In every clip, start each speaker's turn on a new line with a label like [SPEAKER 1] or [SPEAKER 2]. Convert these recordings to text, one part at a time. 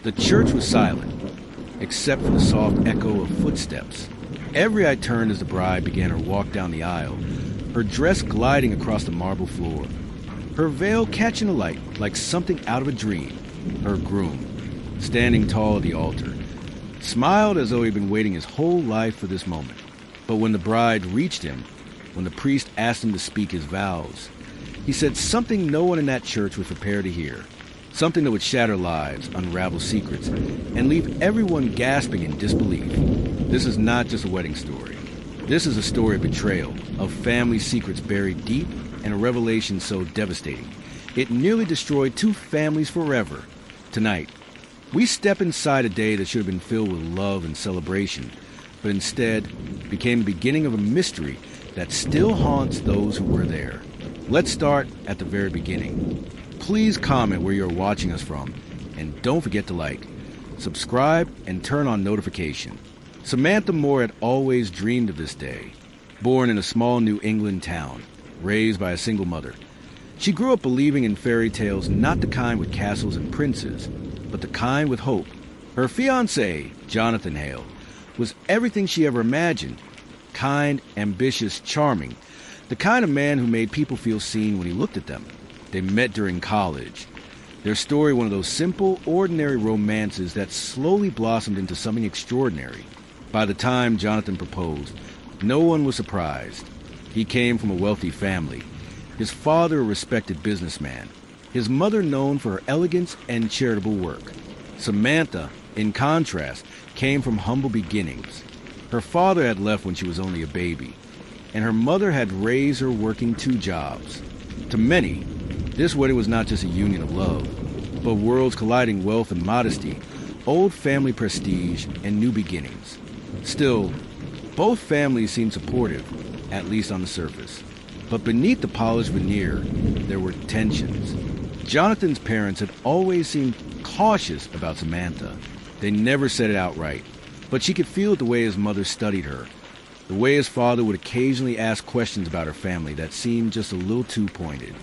[SPEAKER 1] The church was silent, except for the soft echo of footsteps. Every eye turned as the bride began her walk down the aisle, her dress gliding across the marble floor, her veil catching the light like something out of a dream. Her groom, standing tall at the altar, smiled as though he'd been waiting his whole life for this moment. But when the bride reached him, when the priest asked him to speak his vows, he said something no one in that church was prepared to hear. Something that would shatter lives, unravel secrets, and leave everyone gasping in disbelief. This is not just a wedding story. This is a story of betrayal, of family secrets buried deep, and a revelation so devastating it nearly destroyed two families forever. Tonight, we step inside a day that should have been filled with love and celebration, but instead became the beginning of a mystery that still haunts those who were there. Let's start at the very beginning. Please comment where you're watching us from, and don't forget to like, subscribe, and turn on notification. Samantha Moore had always dreamed of this day. Born in a small New England town, raised by a single mother, she grew up believing in fairy tales, not the kind with castles and princes, but the kind with hope. Her fiancé, Jonathan Hale, was everything she ever imagined. Kind, ambitious, charming. The kind of man who made people feel seen when he looked at them. They met during college. Their story, one of those simple, ordinary romances that slowly blossomed into something extraordinary. By the time Jonathan proposed, no one was surprised. He came from a wealthy family. His father a respected businessman. His mother known for her elegance and charitable work. Samantha, in contrast, came from humble beginnings. Her father had left when she was only a baby, and her mother had raised her working 2 jobs. To many, this wedding was not just a union of love, but worlds colliding wealth and modesty, old family prestige, and new beginnings. Still, both families seemed supportive, at least on the surface. But beneath the polished veneer, there were tensions. Jonathan's parents had always seemed cautious about Samantha. They never said it outright, but she could feel it the way his mother studied her, the way his father would occasionally ask questions about her family that seemed just a little too pointed.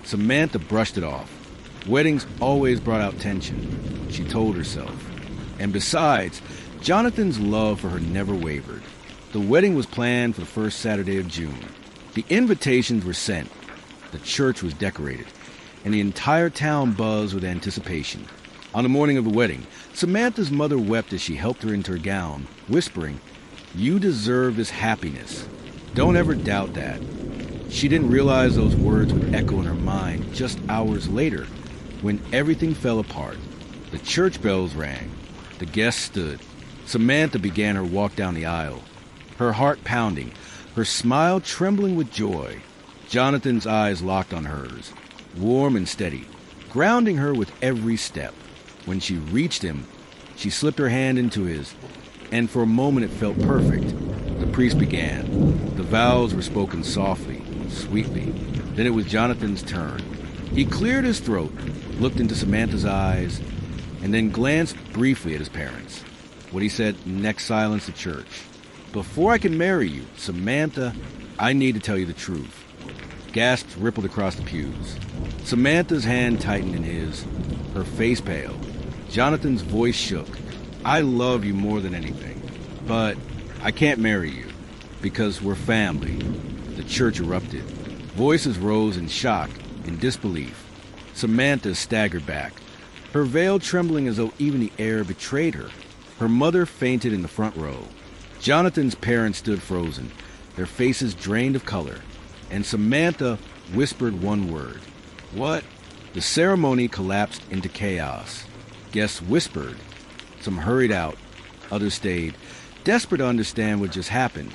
[SPEAKER 1] Samantha brushed it off. Weddings always brought out tension, she told herself. And besides, Jonathan's love for her never wavered. The wedding was planned for the first Saturday of June. The invitations were sent, the church was decorated, and the entire town buzzed with anticipation. On the morning of the wedding, Samantha's mother wept as she helped her into her gown, whispering, "You deserve this happiness. Don't ever doubt that." She didn't realize those words would echo in her mind just hours later, when everything fell apart. The church bells rang. The guests stood. Samantha began her walk down the aisle, her heart pounding, her smile trembling with joy. Jonathan's eyes locked on hers, warm and steady, grounding her with every step. When she reached him, she slipped her hand into his, and for a moment it felt perfect. The priest began. The vows were spoken softly, sweetly. Then it was Jonathan's turn. He cleared his throat, looked into Samantha's eyes, and then glanced briefly at his parents. What he said next silenced the church. "Before I can marry you, Samantha, I need to tell you the truth." Gasps rippled across the pews. Samantha's hand tightened in his, her face pale. Jonathan's voice shook. "I love you more than anything, but I can't marry you because we're family." The church erupted. Voices rose in shock, in disbelief. Samantha staggered back, her veil trembling as though even the air betrayed her. Her mother fainted in the front row. Jonathan's parents stood frozen, their faces drained of color, and Samantha whispered one word. "What?" The ceremony collapsed into chaos. Guests whispered. Some hurried out, others stayed, desperate to understand what just happened.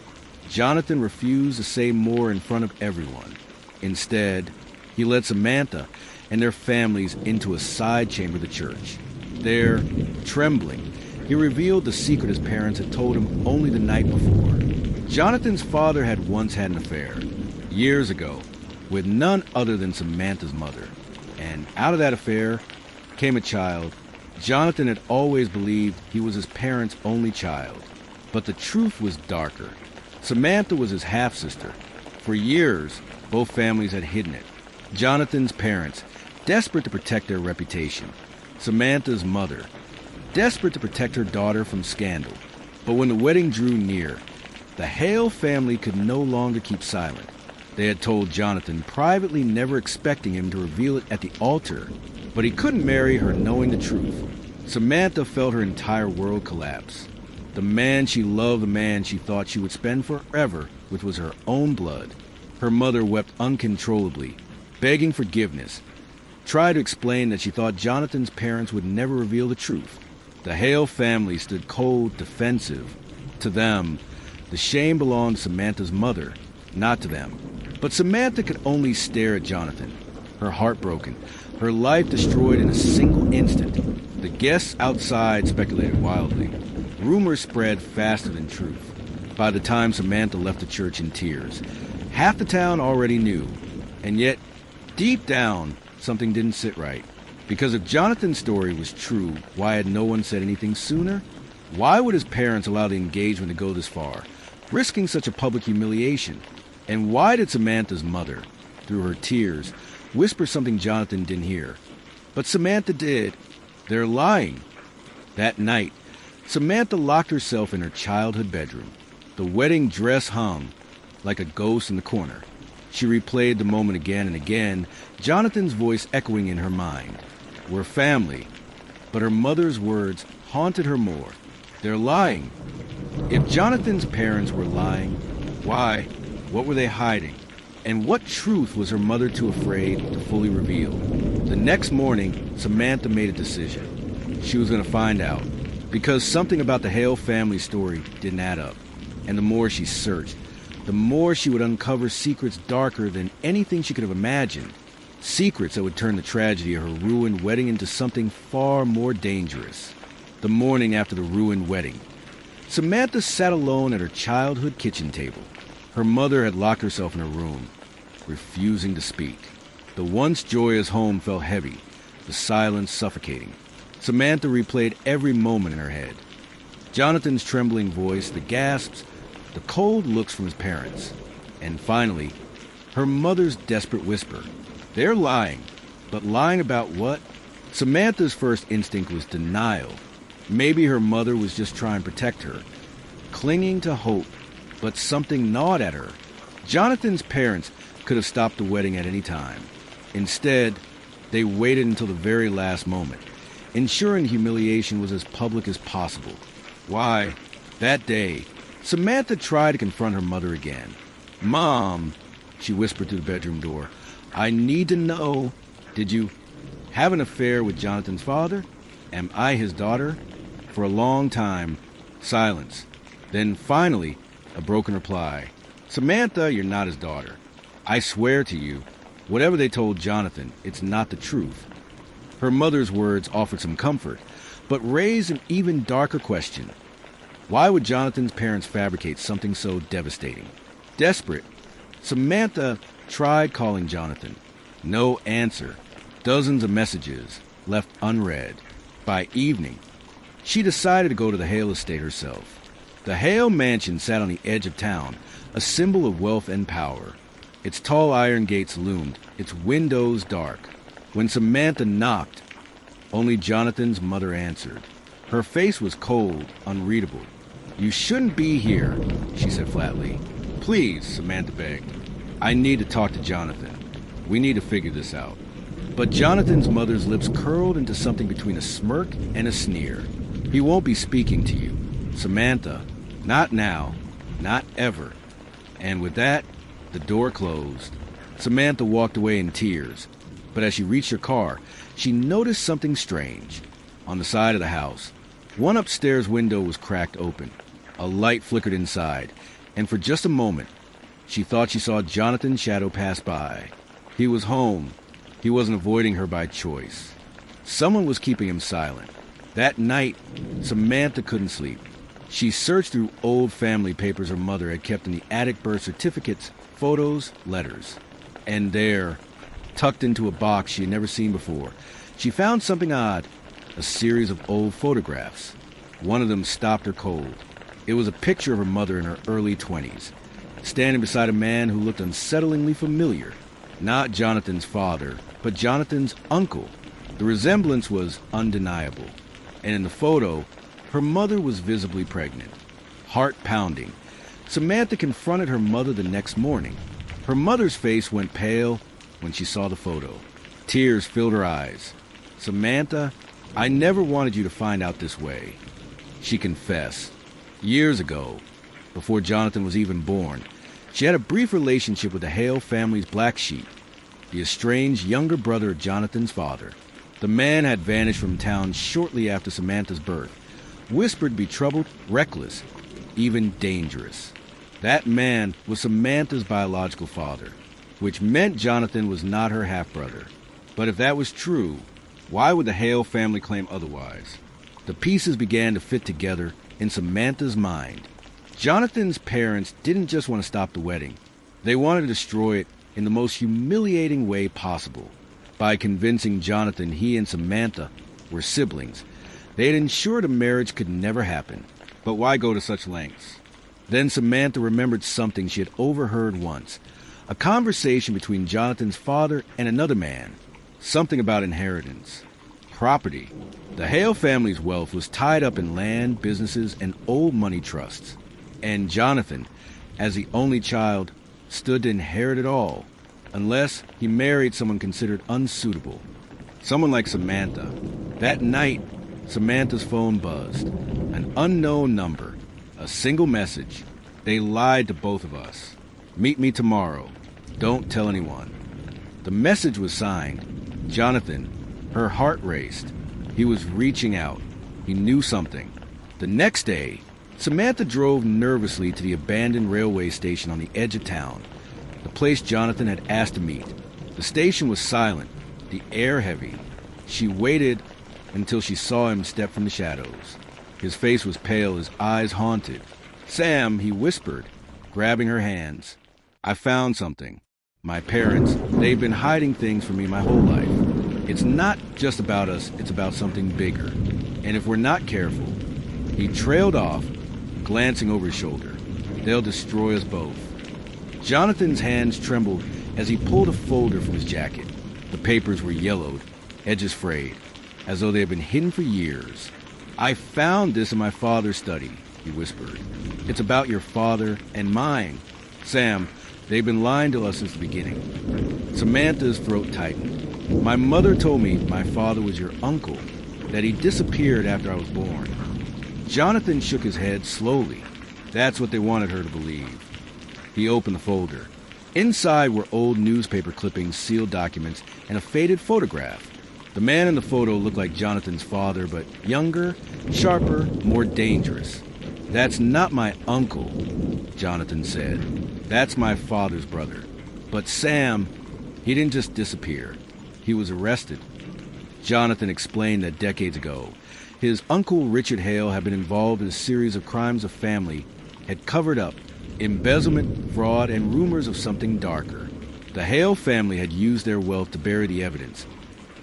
[SPEAKER 1] Jonathan refused to say more in front of everyone. Instead, he led Samantha and their families into a side chamber of the church. There, trembling, he revealed the secret his parents had told him only the night before. Jonathan's father had once had an affair, years ago, with none other than Samantha's mother. And out of that affair came a child. Jonathan had always believed he was his parents' only child. But the truth was darker. Samantha was his half-sister. For years, both families had hidden it. Jonathan's parents, desperate to protect their reputation. Samantha's mother, desperate to protect her daughter from scandal. But when the wedding drew near, the Hale family could no longer keep silent. They had told Jonathan privately, never expecting him to reveal it at the altar, but he couldn't marry her knowing the truth. Samantha felt her entire world collapse. The man she loved, the man she thought she would spend forever with, was her own blood. Her mother wept uncontrollably, begging forgiveness, tried to explain that she thought Jonathan's parents would never reveal the truth. The Hale family stood cold, defensive. To them, the shame belonged to Samantha's mother, not to them. But Samantha could only stare at Jonathan, her heart broken, her life destroyed in a single instant. The guests outside speculated wildly. Rumors spread faster than truth. By the time Samantha left the church in tears, half the town already knew. And yet, deep down, something didn't sit right. Because if Jonathan's story was true, why had no one said anything sooner? Why would his parents allow the engagement to go this far, risking such a public humiliation? And why did Samantha's mother, through her tears, whisper something Jonathan didn't hear? But Samantha did. They're lying. That night, Samantha locked herself in her childhood bedroom. The wedding dress hung like a ghost in the corner. She replayed the moment again and again, Jonathan's voice echoing in her mind. We're family. But her mother's words haunted her more. They're lying. If Jonathan's parents were lying, why? What were they hiding? And what truth was her mother too afraid to fully reveal? The next morning, Samantha made a decision. She was going to find out, because something about the Hale family story didn't add up. And the more she searched, the more she would uncover secrets darker than anything she could have imagined. Secrets that would turn the tragedy of her ruined wedding into something far more dangerous. The morning after the ruined wedding, Samantha sat alone at her childhood kitchen table. Her mother had locked herself in her room, refusing to speak. The once joyous home felt heavy, the silence suffocating. Samantha replayed every moment in her head. Jonathan's trembling voice, the gasps, the cold looks from his parents. And finally, her mother's desperate whisper. They're lying. But lying about what? Samantha's first instinct was denial. Maybe her mother was just trying to protect her, clinging to hope, but something gnawed at her. Jonathan's parents could have stopped the wedding at any time. Instead, they waited until the very last moment, ensuring humiliation was as public as possible. Why, that day, Samantha tried to confront her mother again. Mom, she whispered through the bedroom door, I need to know, did you have an affair with Jonathan's father? Am I his daughter? For a long time, silence. Then finally, a broken reply. Samantha, you're not his daughter. I swear to you, whatever they told Jonathan, it's not the truth. Her mother's words offered some comfort, but raised an even darker question. Why would Jonathan's parents fabricate something so devastating? Desperate, Samantha tried calling Jonathan. No answer. Dozens of messages left unread. By evening, she decided to go to the Hale estate herself. The Hale mansion sat on the edge of town, a symbol of wealth and power. Its tall iron gates loomed, its windows dark. When Samantha knocked, only Jonathan's mother answered. Her face was cold, unreadable. You shouldn't be here, she said flatly. Please, Samantha begged. I need to talk to Jonathan. We need to figure this out. But Jonathan's mother's lips curled into something between a smirk and a sneer. He won't be speaking to you, Samantha. Not now. Not ever. And with that, the door closed. Samantha walked away in tears. But as she reached her car, she noticed something strange. On the side of the house, one upstairs window was cracked open. A light flickered inside, and for just a moment, she thought she saw Jonathan's shadow pass by. He was home. He wasn't avoiding her by choice. Someone was keeping him silent. That night, Samantha couldn't sleep. She searched through old family papers her mother had kept in the attic, birth certificates, photos, letters. And there, tucked into a box she had never seen before, she found something odd, a series of old photographs. One of them stopped her cold. It was a picture of her mother in her early 20s, standing beside a man who looked unsettlingly familiar. Not Jonathan's father, but Jonathan's uncle. The resemblance was undeniable. And in the photo, her mother was visibly pregnant. Heart pounding. Samantha confronted her mother the next morning. Her mother's face went pale when she saw the photo. Tears filled her eyes. "Samantha, I never wanted you to find out this way." She confessed. Years ago, before Jonathan was even born, she had a brief relationship with the Hale family's black sheep, the estranged younger brother of Jonathan's father. The man had vanished from town shortly after Samantha's birth, whispered to be troubled, reckless, even dangerous. That man was Samantha's biological father, which meant Jonathan was not her half-brother. But if that was true, why would the Hale family claim otherwise? The pieces began to fit together in Samantha's mind. Jonathan's parents didn't just want to stop the wedding. They wanted to destroy it in the most humiliating way possible. By convincing Jonathan he and Samantha were siblings, they had ensured a marriage could never happen. But why go to such lengths? Then Samantha remembered something she had overheard once, a conversation between Jonathan's father and another man, something about inheritance, property. The Hale family's wealth was tied up in land, businesses, and old money trusts. And Jonathan, as the only child, stood to inherit it all, unless he married someone considered unsuitable. Someone like Samantha. That night, Samantha's phone buzzed. An unknown number. A single message. "They lied to both of us. Meet me tomorrow. Don't tell anyone." The message was signed Jonathan. Her heart raced. He was reaching out. He knew something. The next day, Samantha drove nervously to the abandoned railway station on the edge of town, the place Jonathan had asked to meet. The station was silent, the air heavy. She waited until she saw him step from the shadows. His face was pale, his eyes haunted. "Sam," he whispered, grabbing her hands. "I found something. My parents, they've been hiding things from me my whole life. It's not just about us, it's about something bigger. And if we're not careful..." He trailed off, glancing over his shoulder. "They'll destroy us both." Jonathan's hands trembled as he pulled a folder from his jacket. The papers were yellowed, edges frayed, as though they had been hidden for years. "I found this in my father's study," he whispered. "It's about your father and mine. Sam, they've been lying to us since the beginning." Samantha's throat tightened. "My mother told me my father was your uncle, that he disappeared after I was born." Jonathan shook his head slowly. That's what they wanted her to believe. He opened the folder. Inside were old newspaper clippings, sealed documents, and a faded photograph. The man in the photo looked like Jonathan's father, but younger, sharper, more dangerous. "That's not my uncle," Jonathan said. "That's my father's brother. But Sam, he didn't just disappear. He was arrested." Jonathan explained that decades ago, his uncle Richard Hale had been involved in a series of crimes the family had covered up: embezzlement, fraud, and rumors of something darker. The Hale family had used their wealth to bury the evidence,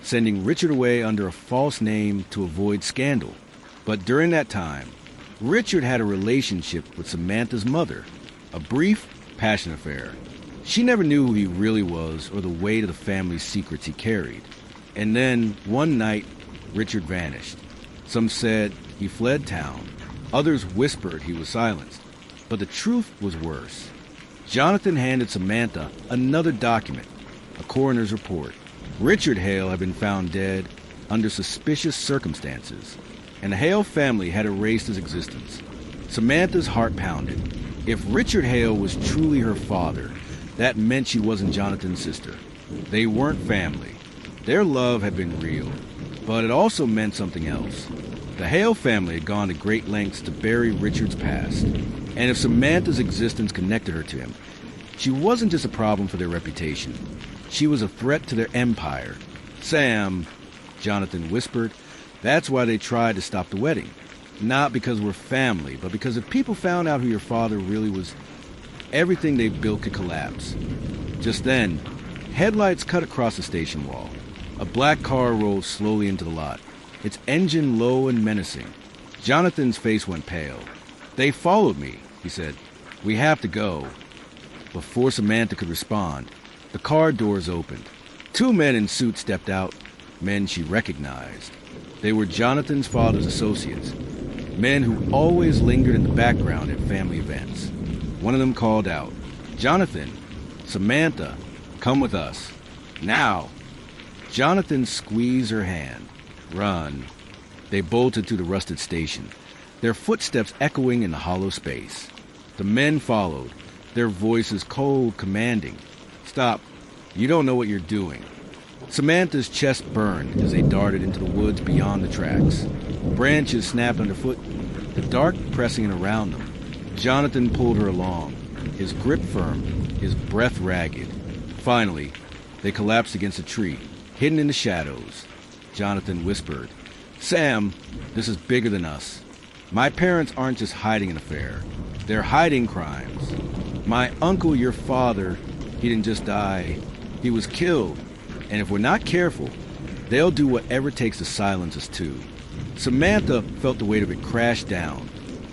[SPEAKER 1] sending Richard away under a false name to avoid scandal. But during that time, Richard had a relationship with Samantha's mother, a brief, passion affair. She never knew who he really was or the weight of the family's secrets he carried. And then, one night, Richard vanished. Some said he fled town. Others whispered he was silenced. But the truth was worse. Jonathan handed Samantha another document, a coroner's report. Richard Hale had been found dead under suspicious circumstances, and the Hale family had erased his existence. Samantha's heart pounded. If Richard Hale was truly her father, that meant she wasn't Jonathan's sister. They weren't family. Their love had been real, but it also meant something else. The Hale family had gone to great lengths to bury Richard's past, and if Samantha's existence connected her to him, she wasn't just a problem for their reputation. She was a threat to their empire. "Sam," Jonathan whispered, "that's why they tried to stop the wedding. Not because we're family, but because if people found out who your father really was, everything they built could collapse." Just then, headlights cut across the station wall. A black car rolled slowly into the lot, its engine low and menacing. Jonathan's face went pale. "They followed me," he said. "We have to go." Before Samantha could respond, the car doors opened. Two men in suits stepped out, men she recognized. They were Jonathan's father's associates, men who always lingered in the background at family events. One of them called out, "Jonathan, Samantha, come with us. Now!" Jonathan squeezed her hand. "Run." They bolted to the rusted station, their footsteps echoing in the hollow space. The men followed, their voices cold, commanding. "Stop. You don't know what you're doing." Samantha's chest burned as they darted into the woods beyond the tracks. Branches snapped underfoot, the dark pressing in around them. Jonathan pulled her along, his grip firm, his breath ragged. Finally, they collapsed against a tree, hidden in the shadows. Jonathan whispered, "Sam, this is bigger than us. My parents aren't just hiding an affair. They're hiding crimes. My uncle, your father, he didn't just die. He was killed. And if we're not careful, they'll do whatever it takes to silence us too." Samantha felt the weight of it crash down.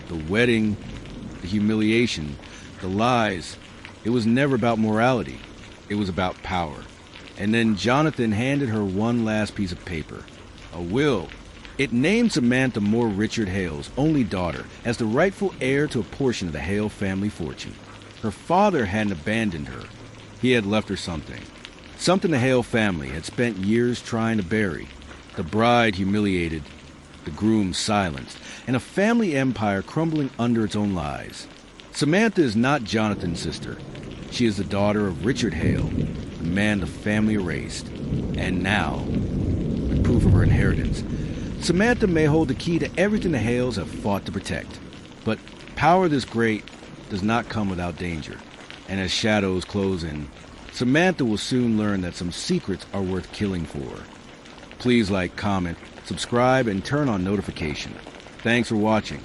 [SPEAKER 1] The wedding, the humiliation, the lies. It was never about morality. It was about power. And then Jonathan handed her one last piece of paper. A will. It named Samantha Moore Richard Hale's only daughter as the rightful heir to a portion of the Hale family fortune. Her father hadn't abandoned her. He had left her something. Something the Hale family had spent years trying to bury. The bride humiliated, the groom silenced, and a family empire crumbling under its own lies. Samantha is not Jonathan's sister. She is the daughter of Richard Hale, the man the family erased. And now, with proof of her inheritance, Samantha may hold the key to everything the Hales have fought to protect. But power this great does not come without danger. And as shadows close in, Samantha will soon learn that some secrets are worth killing for. Please like, comment, subscribe, and turn on notification. Thanks for watching.